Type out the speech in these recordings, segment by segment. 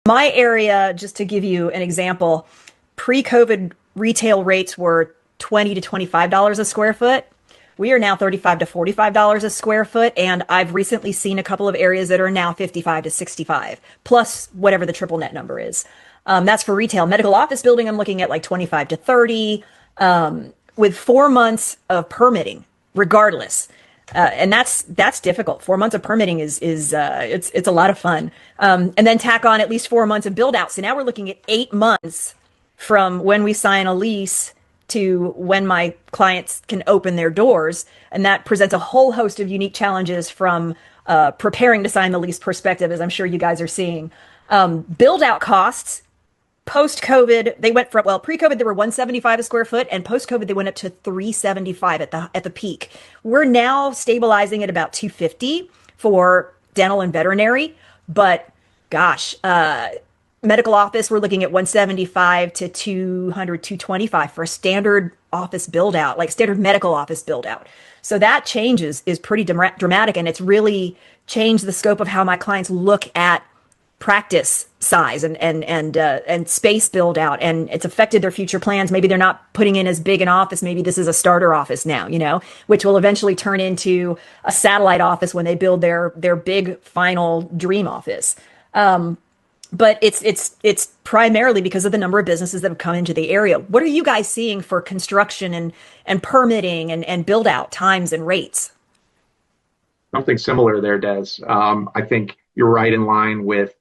My area, just to give you an example, pre-COVID retail rates were $20 to $25 a square foot. We are now $35 to $45 a square foot, and I've recently seen a couple of areas that are now 55 to 65, plus whatever the triple net number is. That's for retail. Medical office building, I'm looking at like 25 to 30, with 4 months of permitting, regardless. And that's difficult. 4 months of permitting is it's a lot of fun. And then tack on at least 4 months of build out. So now we're looking at 8 months from when we sign a lease to when my clients can open their doors, and that presents a whole host of unique challenges from preparing to sign the lease perspective, as I'm sure you guys are seeing. Build out costs post COVID, they went from, well, pre COVID, they were 175 a square foot, and post COVID, they went up to 375 at the peak. We're now stabilizing at about 250 for dental and veterinary, but gosh, medical office, we're looking at 175 to 200, 225 for a standard office build out, like standard medical office build out. So that change is pretty dramatic, and it's really changed the scope of how my clients look at practice size and space build out, and it's affected their future plans. Maybe they're not putting in as big an office. Maybe this is a starter office now, which will eventually turn into a satellite office when they build their big final dream office. But it's primarily because of the number of businesses that have come into the area. What are you guys seeing for construction and permitting and build out times and rates? Something similar there, Des. I think you're right in line with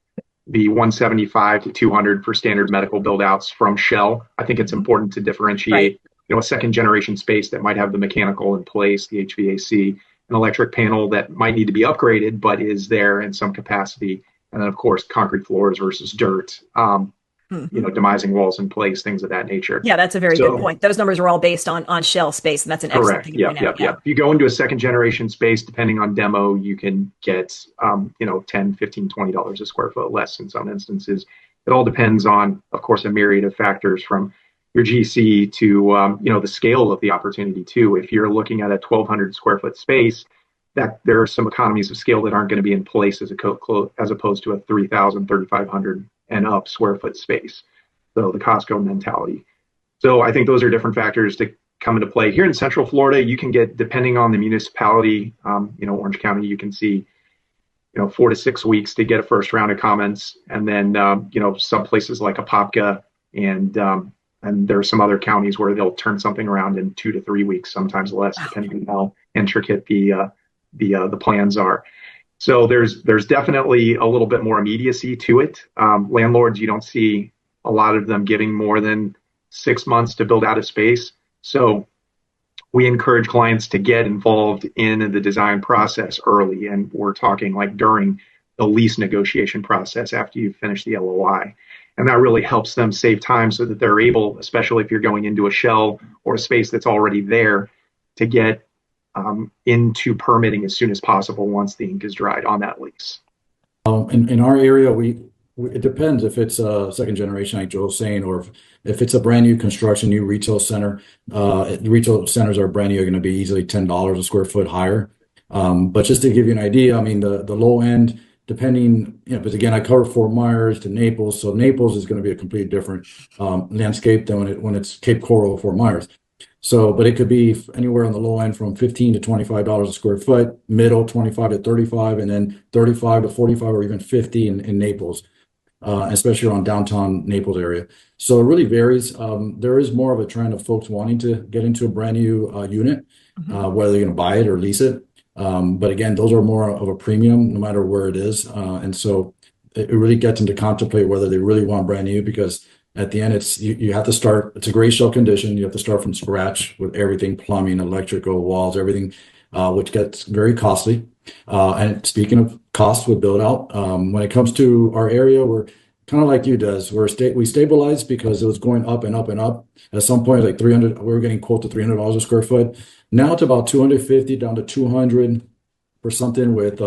the 175 to 200 for standard medical build outs from Shell. I think it's important to differentiate, a second generation space that might have the mechanical in place, the HVAC, an electric panel that might need to be upgraded, but is there in some capacity. And then, of course, concrete floors versus dirt, demising walls in place, things of that nature. Yeah, that's a very good point. Those numbers are all based on Shell space, and that's an excellent thing. Correct. Yeah. If you go into a second generation space, depending on demo, you can get, $10, $15, $20 a square foot less in some instances. It all depends on, of course, a myriad of factors from your GC to, the scale of the opportunity too. If you're looking at a 1,200 square foot space, that there are some economies of scale that aren't going to be in place as opposed to a 3,000, 3,500 and up square foot space. So the Costco mentality. So I think those are different factors to come into play. Here in Central Florida, you can get, depending on the municipality, Orange County, you can see, 4 to 6 weeks to get a first round of comments. And then, some places like Apopka and there are some other counties where they'll turn something around in 2 to 3 weeks, sometimes less, depending on how intricate the plans are. So there's definitely a little bit more immediacy to it. Landlords, you don't see a lot of them giving more than 6 months to build out a space. So we encourage clients to get involved in the design process early. And we're talking like during the lease negotiation process after you finish the LOI. And that really helps them save time so that they're able, especially if you're going into a shell or a space that's already there, to get into permitting as soon as possible once the ink is dried on that lease. In our area, it depends if it's a second generation, like Joe was saying, or if it's a brand new construction, new retail center. Retail centers are brand new, are going to be easily $10 a square foot higher. But just to give you an idea, I mean, the low end, depending, because again, I cover Fort Myers to Naples, so Naples is going to be a completely different landscape than when it's Cape Coral or Fort Myers. So, but it could be anywhere on the low end from $15 to $25 a square foot, middle 25 to 35, and then 35 to 45 or even 50 in Naples, especially around downtown Naples area. So it really varies. There is more of a trend of folks wanting to get into a brand new unit, whether they're going to buy it or lease it. But again, those are more of a premium no matter where it is. And so it really gets them to contemplate whether they really want brand new, because at the end, you have to start. It's a gray shell condition. You have to start from scratch with everything, plumbing, electrical, walls, everything, which gets very costly. And speaking of cost with build out, when it comes to our area, we're kind of like you, Des. We stabilized because it was going up and up and up. At some point, like 300, we were getting quote to $300 a square foot. Now it's about 250 down to 200 for something with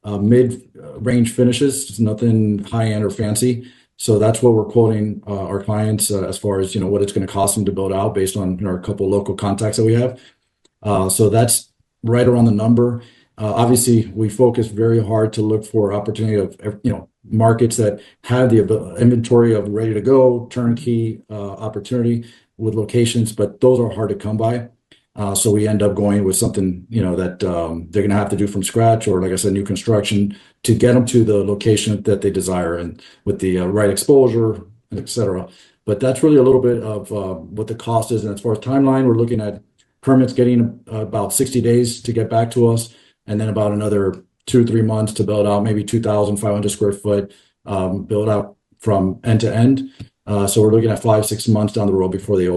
mid-range finishes. It's nothing high end or fancy. So that's what we're quoting our clients as far as what it's going to cost them to build out based on our couple local contacts that we have. So that's right around the number. Obviously, we focus very hard to look for opportunity of markets that have the inventory of ready to go, turnkey opportunity with locations, but those are hard to come by. So we end up going with something, that they're going to have to do from scratch, or like I said, new construction to get them to the location that they desire and with the right exposure, et cetera. But that's really a little bit of what the cost is. And as far as timeline, we're looking at permits getting about 60 days to get back to us, and then about another 2 or 3 months to build out maybe 2,500 square foot, build out from end to end. So we're looking at 5, 6 months down the road before they open.